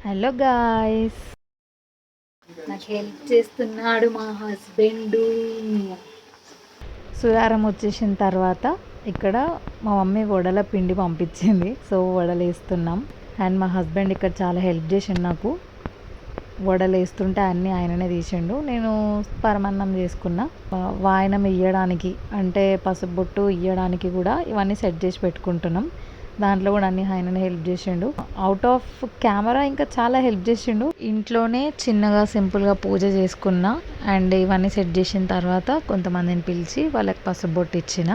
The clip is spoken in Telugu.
హలో గాయ్స్, నాకు హెల్ప్ చేస్తున్నాడు మా హస్బెండ్. సుయారం వచ్చేసిన తర్వాత ఇక్కడ మా మమ్మీ వడల పిండి పంపించింది. సో వడలు వేస్తున్నాం. అండ్ మా హస్బెండ్ ఇక్కడ చాలా హెల్ప్ చేసిండు నాకు. వడలు వేస్తుంటే అన్నీ ఆయననే తీసిండు. నేను పరమాన్నం చేసుకున్నా. వాయనం ఇయ్యడానికి అంటే పసుపు బొట్టు ఇయ్యడానికి కూడా ఇవన్నీ సెట్ చేసి పెట్టుకుంటున్నాం. దాంట్లో కూడా అన్ని ఆయననే హెల్ప్ చేసిండు. అవుట్ ఆఫ్ కెమెరా ఇంకా చాలా హెల్ప్ చేసిండు. ఇంట్లోనే చిన్నగా సింపుల్గా పూజ చేసుకున్నా. అండ్ ఇవన్నీ సెట్ చేసిన తర్వాత కొంతమందిని పిలిచి వాళ్ళకి పసుపు బొట్టు ఇచ్చిన.